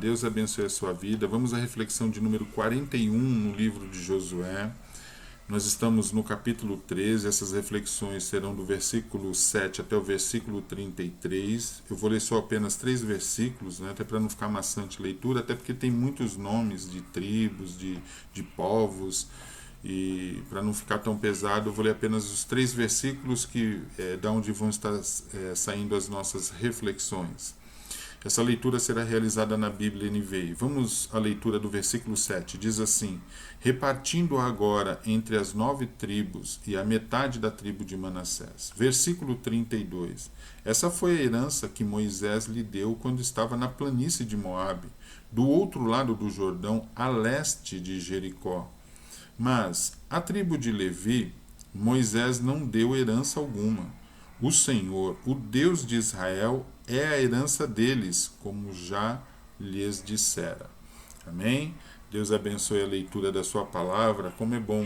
Deus abençoe a sua vida. Vamos à reflexão de número 41 no livro de Josué. Nós estamos no capítulo 13, essas reflexões serão do versículo 7 até o versículo 33. Eu vou ler só apenas 3 versículos, né, até para não ficar maçante a leitura, até porque tem muitos nomes de tribos, de povos, e para não ficar tão pesado, eu vou ler apenas os 3 versículos que da onde vão estar saindo as nossas reflexões. Essa leitura será realizada na Bíblia NVI. Vamos à leitura do versículo 7. Diz assim: repartindo agora entre as 9 tribos e a metade da tribo de Manassés. Versículo 32. Essa foi a herança que Moisés lhe deu quando estava na planície de Moabe, do outro lado do Jordão, a leste de Jericó. Mas a tribo de Levi, Moisés não deu herança alguma. O Senhor, o Deus de Israel, é a herança deles, como já lhes dissera. Amém? Deus abençoe a leitura da sua palavra. Como é bom,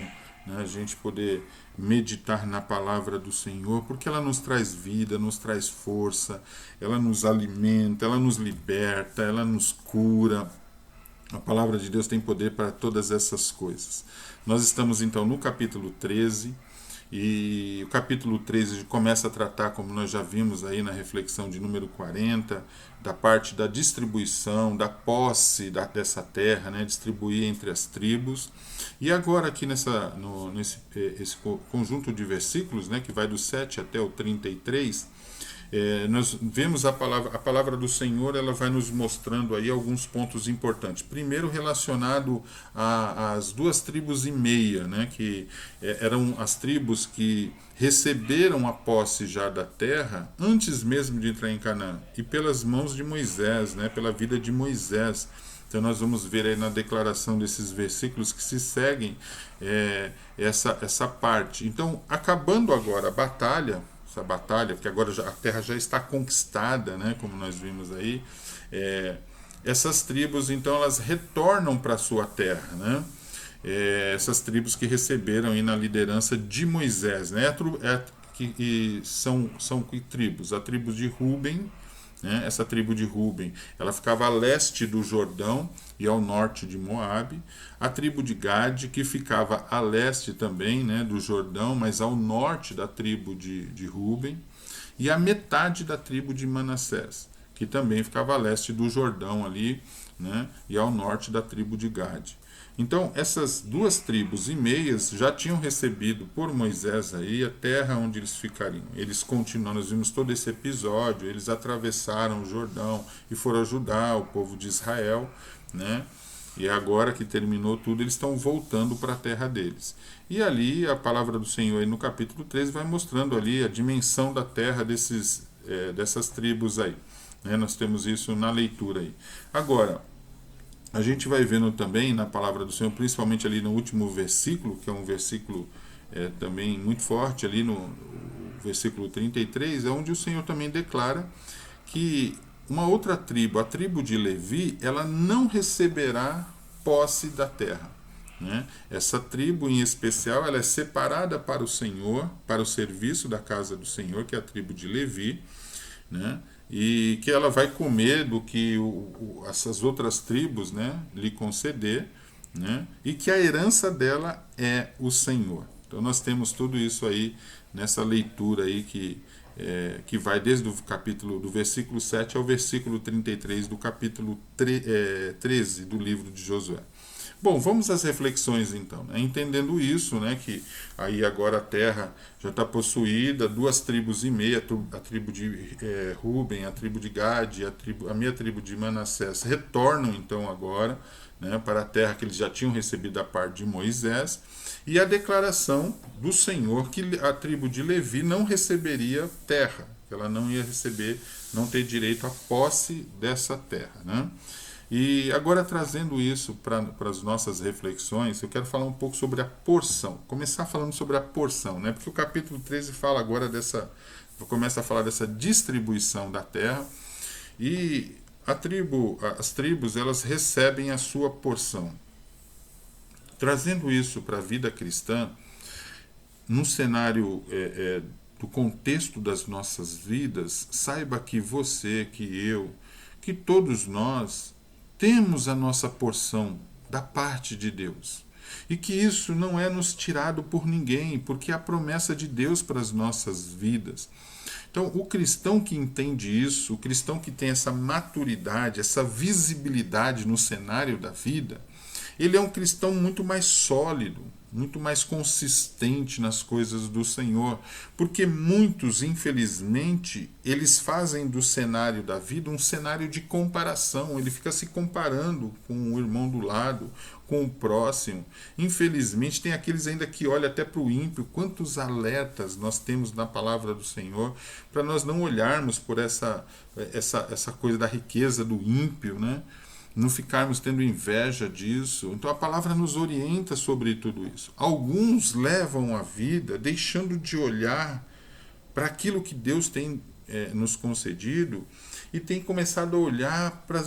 né, a gente poder meditar na palavra do Senhor, porque ela nos traz vida, nos traz força, ela nos alimenta, ela nos liberta, ela nos cura. A palavra de Deus tem poder para todas essas coisas. Nós estamos então no capítulo 13, e o capítulo 13 começa a tratar, como nós já vimos aí na reflexão de número 40, da parte da distribuição, da posse dessa terra, né, distribuir entre as tribos. E agora aqui nesse esse conjunto de versículos, né, que vai do 7 até o 33, nós vemos a palavra do Senhor, ela vai nos mostrando aí alguns pontos importantes. Primeiro, relacionado às 2 tribos e meia, né, que eram as tribos que receberam a posse já da terra antes mesmo de entrar em Canaã, e pelas mãos de Moisés, né, pela vida de Moisés. Então nós vamos ver aí na declaração desses versículos que se seguem essa parte. Então, acabando agora a batalha, porque agora a terra já está conquistada, né, como nós vimos aí, essas tribos, então, elas retornam para a sua terra, né? Essas tribos que receberam aí na liderança de Moisés, né? São que tribos? A tribo de Ruben, né? Essa tribo de Ruben, ela ficava a leste do Jordão e ao norte de Moabe. A tribo de Gade, que ficava a leste também, né, do Jordão, mas ao norte da tribo de Ruben. E a metade da tribo de Manassés, que também ficava a leste do Jordão ali, né, e ao norte da tribo de Gade. Então, essas 2 tribos e meias já tinham recebido por Moisés aí a terra onde eles ficariam. Eles continuam, nós vimos todo esse episódio, eles atravessaram o Jordão e foram ajudar o povo de Israel, né? E agora que terminou tudo, eles estão voltando para a terra deles. E ali, a palavra do Senhor aí no capítulo 13 vai mostrando ali a dimensão da terra dessas tribos aí, né? Nós temos isso na leitura aí. Agora, a gente vai vendo também na palavra do Senhor, principalmente ali no último versículo, que é um versículo também muito forte, ali no versículo 33, é onde o Senhor também declara que uma outra tribo, a tribo de Levi, ela não receberá posse da terra, né? Essa tribo em especial, ela é separada para o Senhor, para o serviço da casa do Senhor, que é a tribo de Levi, né? E que ela vai comer do que essas outras tribos, né, lhe conceder, né, e que a herança dela é o Senhor. Então nós temos tudo isso aí nessa leitura aí que vai desde o capítulo do versículo 7 ao versículo 33 do capítulo 13 do livro de Josué. Bom, vamos às reflexões então, né? Entendendo isso, né, que aí agora a terra já está possuída, 2 tribos e meia, a tribo de Ruben, a tribo de Gade, a minha tribo de Manassés, retornam então agora, né, para a terra que eles já tinham recebido da parte de Moisés, e a declaração do Senhor que a tribo de Levi não receberia terra, que ela não ia receber, não ter direito à posse dessa terra, né? E agora, trazendo isso para as nossas reflexões, eu quero falar um pouco sobre a porção. Começar falando sobre a porção, né? Porque o capítulo 13 fala agora começa a falar dessa distribuição da terra, e as tribos, elas recebem a sua porção. Trazendo isso para a vida cristã, no cenário do contexto das nossas vidas, saiba que você, que eu, que todos nós temos a nossa porção da parte de Deus. E que isso não é nos tirado por ninguém, porque é a promessa de Deus para as nossas vidas. Então, o cristão que entende isso, o cristão que tem essa maturidade, essa visibilidade no cenário da vida, ele é um cristão muito mais sólido, muito mais consistente nas coisas do Senhor, porque muitos, infelizmente, eles fazem do cenário da vida um cenário de comparação, ele fica se comparando com o irmão do lado, com o próximo. Infelizmente, tem aqueles ainda que olham até para o ímpio. Quantos alertas nós temos na palavra do Senhor para nós não olharmos por essa coisa da riqueza do ímpio, né? Não ficarmos tendo inveja disso. Então a palavra nos orienta sobre tudo isso. Alguns levam a vida deixando de olhar para aquilo que Deus tem nos concedido e tem começado a olhar para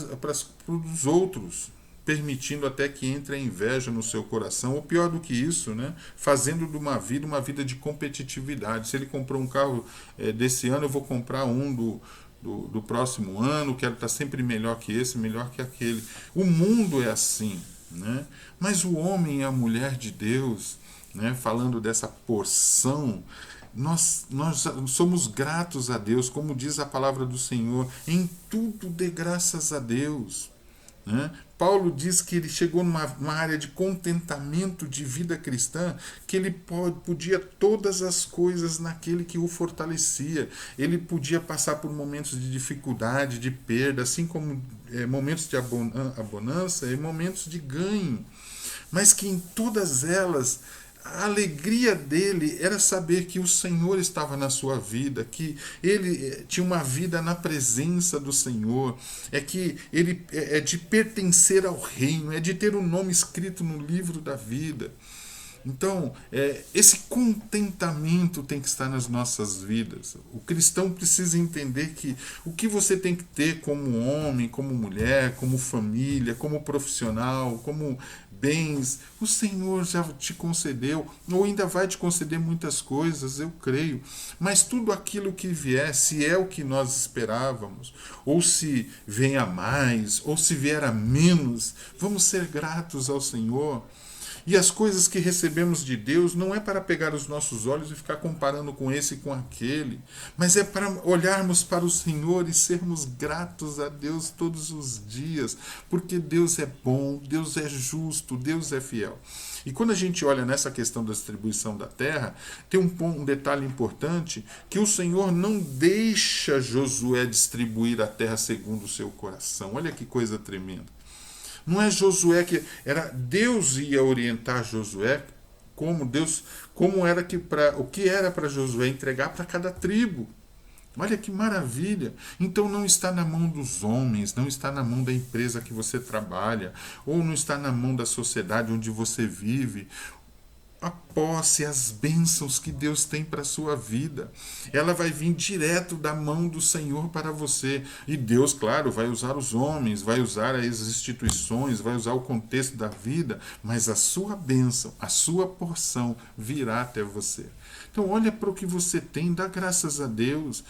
os outros, permitindo até que entre a inveja no seu coração, ou pior do que isso, né? Fazendo de uma vida de competitividade. Se ele comprou um carro desse ano, eu vou comprar um do próximo ano, quero estar sempre melhor que esse, melhor que aquele. O mundo é assim, né? Mas o homem e a mulher de Deus, né? Falando dessa porção, nós somos gratos a Deus, como diz a palavra do Senhor, em tudo dê graças a Deus. Né? Paulo diz que ele chegou numa área de contentamento de vida cristã, que ele podia todas as coisas naquele que o fortalecia. Ele podia passar por momentos de dificuldade, de perda, assim como momentos de abundância e momentos de ganho. Mas que em todas elas a alegria dele era saber que o Senhor estava na sua vida, que ele tinha uma vida na presença do Senhor, é que ele é de pertencer ao reino, é de ter o nome escrito no livro da vida. Então, esse contentamento tem que estar nas nossas vidas. O cristão precisa entender que o que você tem que ter como homem, como mulher, como família, como profissional, como bens, o Senhor já te concedeu, ou ainda vai te conceder muitas coisas, eu creio. Mas tudo aquilo que vier, se é o que nós esperávamos, ou se vem a mais, ou se vier a menos, vamos ser gratos ao Senhor. E as coisas que recebemos de Deus não é para pegar os nossos olhos e ficar comparando com esse e com aquele, mas é para olharmos para o Senhor e sermos gratos a Deus todos os dias, porque Deus é bom, Deus é justo, Deus é fiel. E quando a gente olha nessa questão da distribuição da terra, tem um detalhe importante, que o Senhor não deixa Josué distribuir a terra segundo o seu coração. Olha que coisa tremenda. Não é Josué que era, Deus ia orientar Josué o que era para Josué entregar para cada tribo. Olha que maravilha! Então não está na mão dos homens, não está na mão da empresa que você trabalha, ou não está na mão da sociedade onde você vive. A posse, as bênçãos que Deus tem para a sua vida, ela vai vir direto da mão do Senhor para você. E Deus, claro, vai usar os homens, vai usar as instituições, vai usar o contexto da vida, mas a sua bênção, a sua porção virá até você. Então olha para o que você tem, dá graças a Deus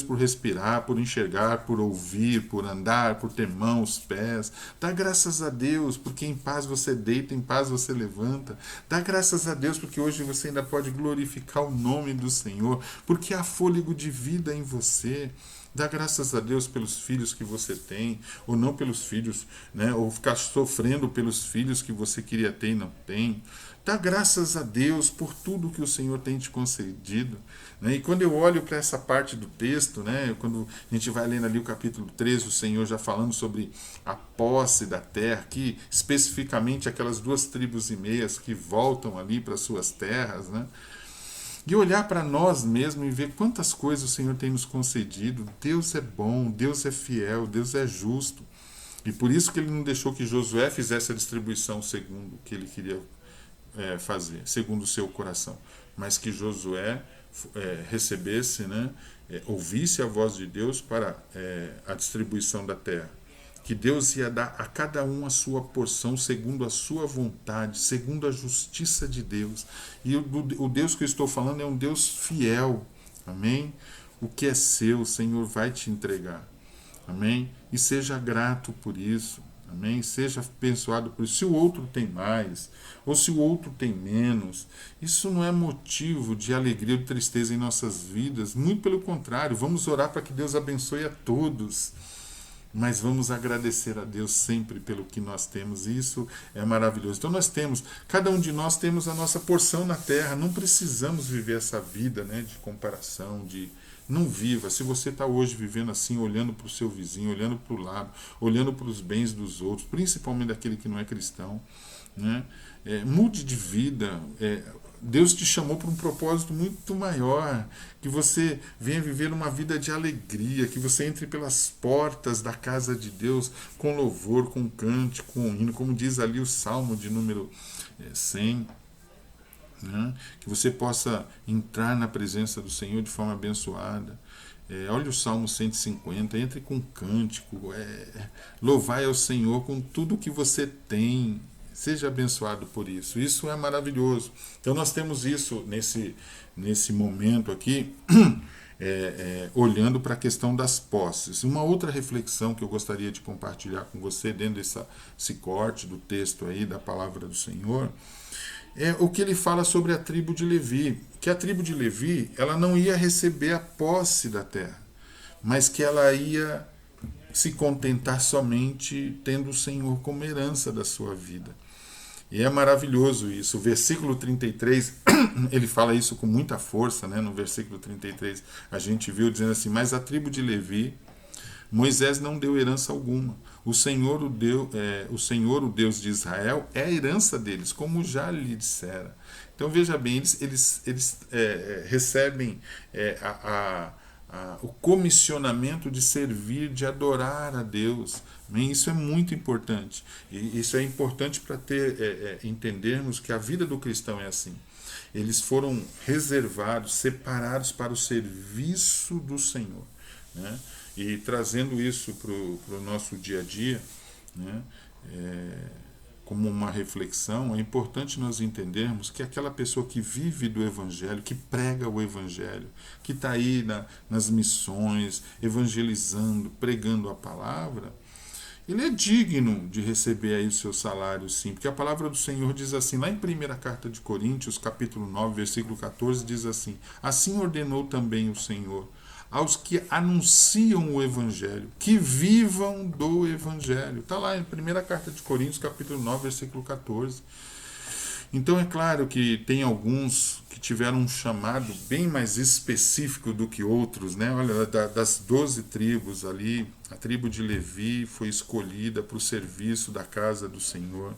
por respirar, por enxergar, por ouvir, por andar, por ter mãos, pés. Dá graças a Deus porque em paz você deita, em paz você levanta. Dá graças a Deus porque hoje você ainda pode glorificar o nome do Senhor, porque há fôlego de vida em você. Dá graças a Deus pelos filhos que você tem, ou não pelos filhos, né? Ou ficar sofrendo pelos filhos que você queria ter e não tem. Dá graças a Deus por tudo que o Senhor tem te concedido. Né? E quando eu olho para essa parte do texto, né? Quando a gente vai lendo ali o capítulo 13, o Senhor já falando sobre a posse da terra, que especificamente aquelas 2,5 tribos que voltam ali para suas terras, né? E olhar para nós mesmos e ver quantas coisas o Senhor tem nos concedido. Deus é bom, Deus é fiel, Deus é justo. E por isso que ele não deixou que Josué fizesse a distribuição segundo o que ele queria fazer, segundo o seu coração. Mas que Josué recebesse, né, ouvisse a voz de Deus para a distribuição da terra. Que Deus ia dar a cada um a sua porção segundo a sua vontade, segundo a justiça de Deus. E o Deus que eu estou falando é um Deus fiel. Amém? O que é seu, o Senhor vai te entregar. Amém? E seja grato por isso. Amém? Seja abençoado por isso. Se o outro tem mais, ou se o outro tem menos, isso não é motivo de alegria ou de tristeza em nossas vidas. Muito pelo contrário, vamos orar para que Deus abençoe a todos. Mas vamos agradecer a Deus sempre pelo que nós temos, e isso é maravilhoso. Então cada um de nós temos a nossa porção na terra, não precisamos viver essa vida, né, de comparação, não viva. Se você está hoje vivendo assim, olhando para o seu vizinho, olhando para o lado, olhando para os bens dos outros, principalmente daquele que não é cristão, né, mude de vida. Deus te chamou para um propósito muito maior, que você venha viver uma vida de alegria, que você entre pelas portas da casa de Deus com louvor, com cântico, com hino, como diz ali o Salmo de número 100, né? Que você possa entrar na presença do Senhor de forma abençoada. Olha o Salmo 150, entre com cântico, louvai ao Senhor com tudo que você tem. Seja abençoado por isso. Isso é maravilhoso. Então nós temos isso nesse momento aqui, olhando para a questão das posses. Uma outra reflexão que eu gostaria de compartilhar com você dentro desse corte do texto aí da palavra do Senhor, é o que ele fala sobre a tribo de Levi. Que a tribo de Levi, ela não ia receber a posse da terra, mas que ela ia se contentar somente tendo o Senhor como herança da sua vida. E é maravilhoso isso. O versículo 33, ele fala isso com muita força, né? No versículo 33, a gente viu dizendo assim: mas a tribo de Levi, Moisés não deu herança alguma. O Senhor, o Deus de Israel, é a herança deles, como já lhe dissera. Então veja bem, eles recebem o comissionamento de servir, de adorar a Deus. Isso é muito importante. E isso é importante para entendermos que a vida do cristão é assim. Eles foram reservados, separados para o serviço do Senhor, né? E trazendo isso para o nosso dia a dia, né? Como uma reflexão, é importante nós entendermos que aquela pessoa que vive do Evangelho, que prega o Evangelho, que está aí nas missões, evangelizando, pregando a palavra, ele é digno de receber aí o seu salário, sim, porque a palavra do Senhor diz assim, lá em 1ª carta de Coríntios, capítulo 9, versículo 14, diz assim: assim ordenou também o Senhor aos que anunciam o Evangelho, que vivam do Evangelho. Está lá em 1ª carta de Coríntios, capítulo 9, versículo 14. Então é claro que tem alguns que tiveram um chamado bem mais específico do que outros, né? Olha, das 12 tribos ali, a tribo de Levi foi escolhida para o serviço da casa do Senhor.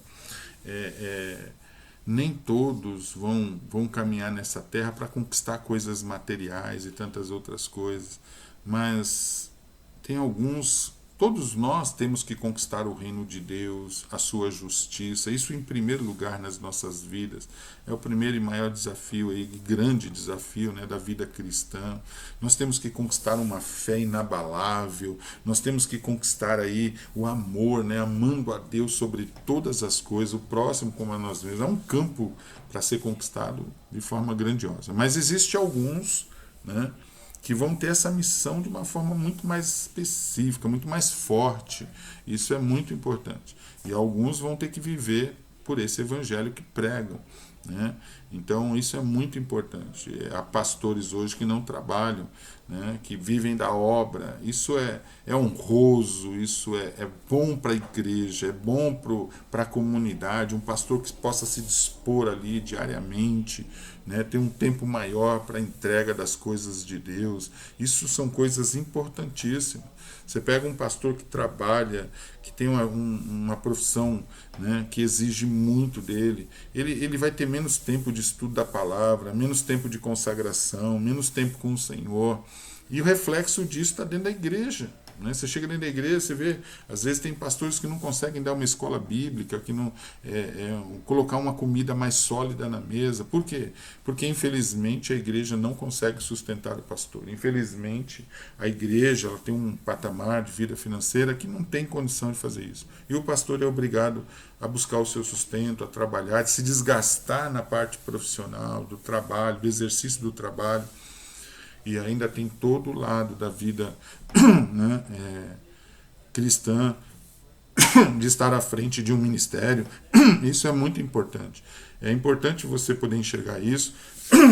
Nem todos vão caminhar nessa terra para conquistar coisas materiais e tantas outras coisas, mas tem alguns. Todos nós temos que conquistar o reino de Deus, a sua justiça, isso em primeiro lugar nas nossas vidas. É o primeiro e maior desafio, e grande desafio, né, da vida cristã. Nós temos que conquistar uma fé inabalável, nós temos que conquistar aí o amor, né, amando a Deus sobre todas as coisas, o próximo como a nós mesmos. É um campo para ser conquistado de forma grandiosa. Mas existe alguns, né, que vão ter essa missão de uma forma muito mais específica, muito mais forte. Isso é muito importante. E alguns vão ter que viver por esse evangelho que pregam, né? Então isso é muito importante. Há pastores hoje que não trabalham, né? Que vivem da obra. Isso é honroso, isso é bom para a igreja, é bom para a comunidade. Um pastor que possa se dispor ali diariamente, né? Ter um tempo maior para a entrega das coisas de Deus. Isso são coisas importantíssimas. Você pega um pastor que trabalha, que tem uma profissão, né, que exige muito dele, ele vai ter menos tempo de estudo da palavra, menos tempo de consagração, menos tempo com o Senhor. E o reflexo disso está dentro da igreja. Né? Você chega dentro da igreja, você vê, às vezes tem pastores que não conseguem dar uma escola bíblica, que não colocar uma comida mais sólida na mesa. Por quê? Porque infelizmente a igreja não consegue sustentar o pastor. Infelizmente a igreja ela tem um patamar de vida financeira que não tem condição de fazer isso. E o pastor é obrigado a buscar o seu sustento, a trabalhar, a se desgastar na parte profissional, do trabalho, do exercício do trabalho. E ainda tem todo o lado da vida, né, cristã, de estar à frente de um ministério. Isso é muito importante. É importante você poder enxergar isso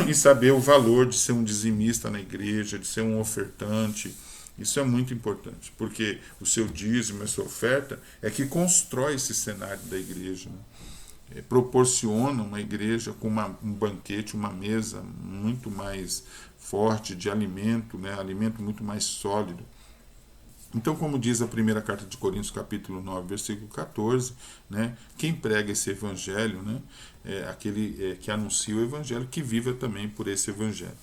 e saber o valor de ser um dizimista na igreja, de ser um ofertante. Isso é muito importante, porque o seu dízimo, a sua oferta, é que constrói esse cenário da igreja, né? Proporciona uma igreja com um banquete, uma mesa muito mais forte de alimento, né? Alimento muito mais sólido. Então, como diz a primeira carta de Coríntios, capítulo 9, versículo 14, né, quem prega esse evangelho, né, é aquele que anuncia o evangelho, que viva também por esse evangelho.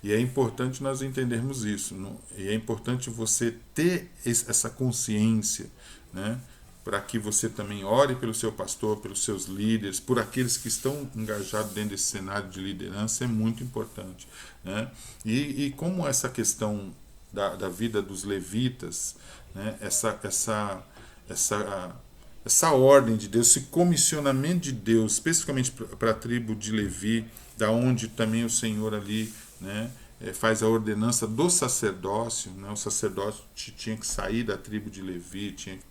E é importante nós entendermos isso, e é importante você ter essa consciência, né, para que você também ore pelo seu pastor, pelos seus líderes, por aqueles que estão engajados dentro desse cenário de liderança, é muito importante, né? E como essa questão da vida dos levitas, né? Essa ordem de Deus, esse comissionamento de Deus, especificamente para a tribo de Levi, da onde também o Senhor ali, né, faz a ordenança do sacerdócio, né? O sacerdote tinha que sair da tribo de Levi, tinha que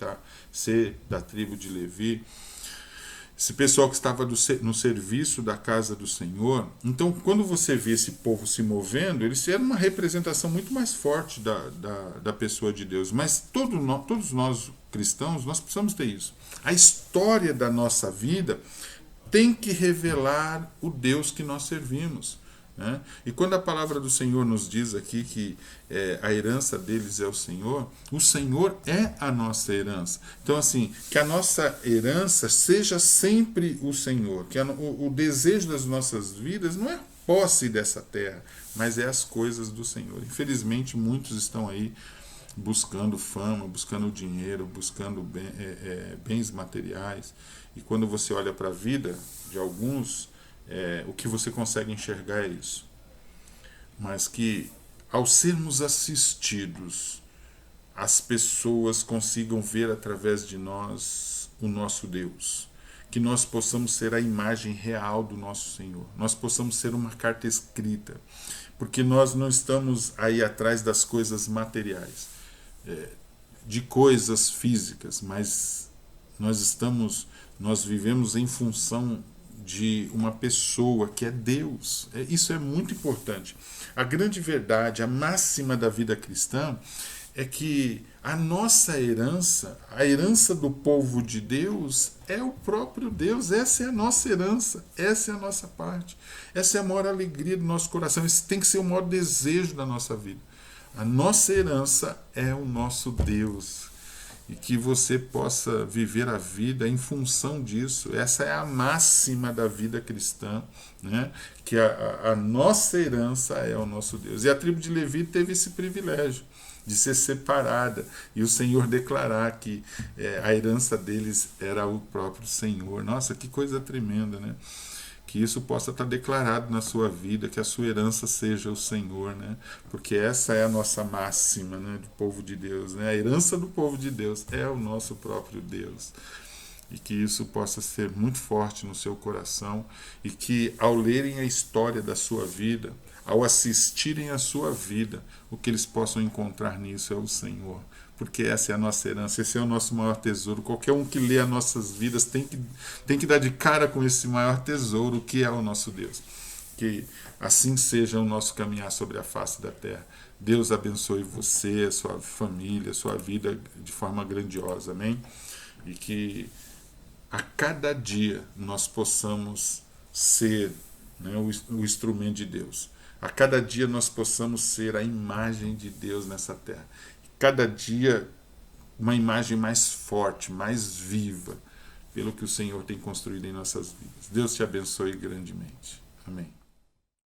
ser da tribo de Levi. Esse pessoal que estava no serviço da casa do Senhor. Então, quando você vê esse povo se movendo, eles eram uma representação muito mais forte da pessoa de Deus. Mas todos nós cristãos, nós precisamos ter isso. A história da nossa vida tem que revelar o Deus que nós servimos, né? E quando a palavra do Senhor nos diz aqui que a herança deles é o Senhor é a nossa herança. Então, assim, que a nossa herança seja sempre o Senhor, que o desejo das nossas vidas não é posse dessa terra, mas é as coisas do Senhor. Infelizmente, muitos estão aí buscando fama, buscando dinheiro, buscando bens materiais, e quando você olha para a vida de alguns, o que você consegue enxergar é isso. Mas que, ao sermos assistidos, as pessoas consigam ver através de nós o nosso Deus. Que nós possamos ser a imagem real do nosso Senhor. Nós possamos ser uma carta escrita. Porque nós não estamos aí atrás das coisas materiais, de coisas físicas, mas nós vivemos em função de uma pessoa que é Deus. Isso é muito importante. A grande verdade, a máxima da vida cristã, é que a nossa herança, a herança do povo de Deus, é o próprio Deus. Essa é a nossa herança, essa é a nossa parte. Essa é a maior alegria do nosso coração. Esse tem que ser o maior desejo da nossa vida. A nossa herança é o nosso Deus. E que você possa viver a vida em função disso. Essa é a máxima da vida cristã, né? Que a nossa herança é o nosso Deus. E a tribo de Levi teve esse privilégio de ser separada, e o Senhor declarar que a herança deles era o próprio Senhor. Nossa, que coisa tremenda, né? Que isso possa estar declarado na sua vida, que a sua herança seja o Senhor, né? Porque essa é a nossa máxima, né, do povo de Deus, né? A herança do povo de Deus é o nosso próprio Deus. E que isso possa ser muito forte no seu coração, e que ao lerem a história da sua vida, ao assistirem a sua vida, o que eles possam encontrar nisso é o Senhor. Porque essa é a nossa herança, esse é o nosso maior tesouro. Qualquer um que lê as nossas vidas tem que dar de cara com esse maior tesouro, que é o nosso Deus. Que assim seja o nosso caminhar sobre a face da terra. Deus abençoe você, a sua família, a sua vida de forma grandiosa, amém? E que a cada dia nós possamos ser, né, o instrumento de Deus. A cada dia nós possamos ser a imagem de Deus nessa terra. Cada dia uma imagem mais forte, mais viva, pelo que o Senhor tem construído em nossas vidas. Deus te abençoe grandemente. Amém.